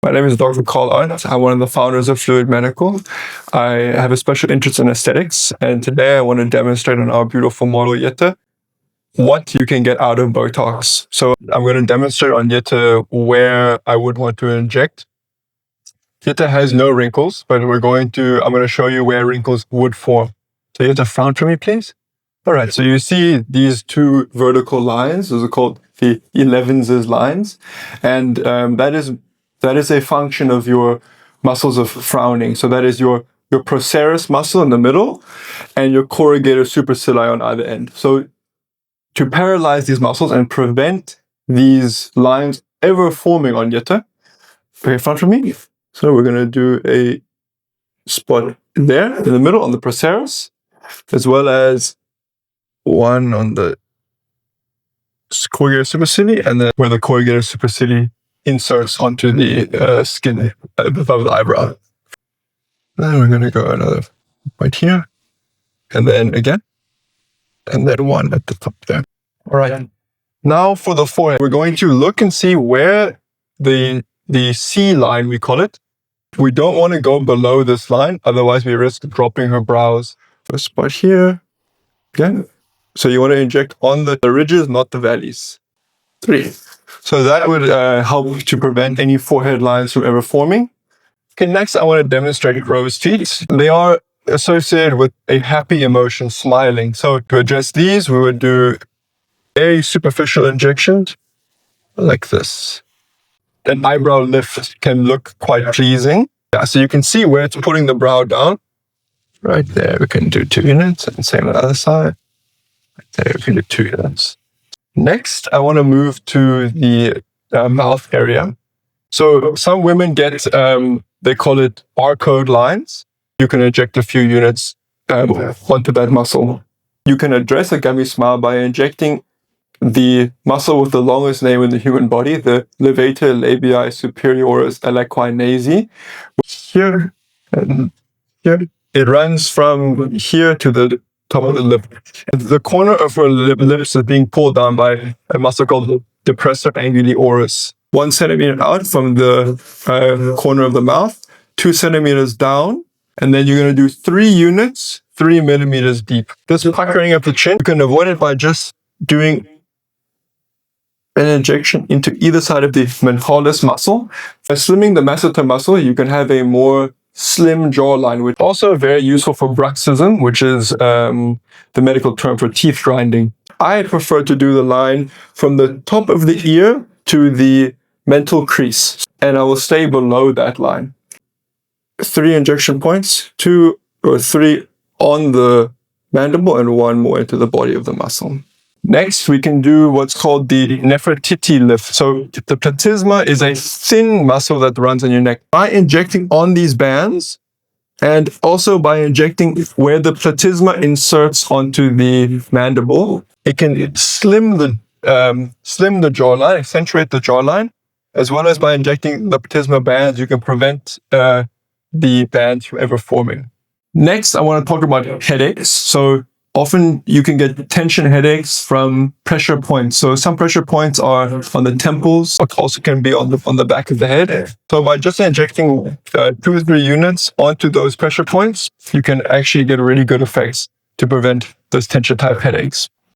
My name is Dr. Carl Arndt. I'm one of the founders of Fluid Medical. I have a special interest in aesthetics, and today I want to demonstrate on our beautiful model Jette what you can get out of Botox. So I'm going to demonstrate on Jette where I would want to inject. Jette has no wrinkles, but I'm going to show you where wrinkles would form. So Jette, frown for me, please. All right, so you see these two vertical lines. Those are called the 11's lines, and that is a function of your muscles of frowning. So that is your procerus muscle in the middle and your corrugator supercilii on either end. So to paralyze these muscles and prevent these lines ever forming on Jette, okay, front from me. So we're going to do a spot there in the middle on the procerus, as well as one on the corrugator supercilii, and then where the corrugator supercilii inserts onto the skin above the eyebrow. Then we're going to go another point here, and then again, and then one at the top there. All right. Now for the forehead, we're going to look and see where the C line, we call it. We don't want to go below this line, otherwise we risk dropping her brows. First spot here, again. So you want to inject on the ridges, not the valleys. 3. So that would help to prevent any forehead lines from ever forming. Okay, next I want to demonstrate crow's feet. They are associated with a happy emotion, smiling. So to address these, we would do a superficial injection like this. An eyebrow lift can look quite pleasing. Yeah, so you can see where it's putting the brow down. Right there, we can do 2 units, and same on the other side. Right there, we can do 2 units. Next, I want to move to the mouth area. So some women get, they call it barcode lines. You can inject a few units onto that muscle. You can address a gummy smile by injecting the muscle with the longest name in the human body, the levator labii superioris eloquinase. Here and here. It runs from here to the top of the lip. And the corner of her lips is being pulled down by a muscle called the depressor anguli oris. 1 centimeter out from the corner of the mouth, 2 centimeters down, and then you're going to do 3 units, 3 millimeters deep. This puckering of the chin, you can avoid it by just doing an injection into either side of the menhalis muscle. By slimming the masseter muscle, you can have a more slim jawline, which is also very useful for bruxism, which is the medical term for teeth grinding. I prefer to do the line from the top of the ear to the mental crease, and I will stay below that line. 3 injection points, 2 or 3 on the mandible and 1 more into the body of the muscle. Next, we can do what's called the Nefertiti lift. So the platysma is a thin muscle that runs on your neck. By injecting on these bands, and also by injecting where the platysma inserts onto the mandible, it can slim the jawline, accentuate the jawline, as well as by injecting the platysma bands, you can prevent the bands from ever forming. Next, I want to talk about headaches. So often you can get tension headaches from pressure points. So some pressure points are on the temples, but also can be on the back of the head. So by just injecting 2 or 3 units onto those pressure points, you can actually get really good effects to prevent those tension type headaches.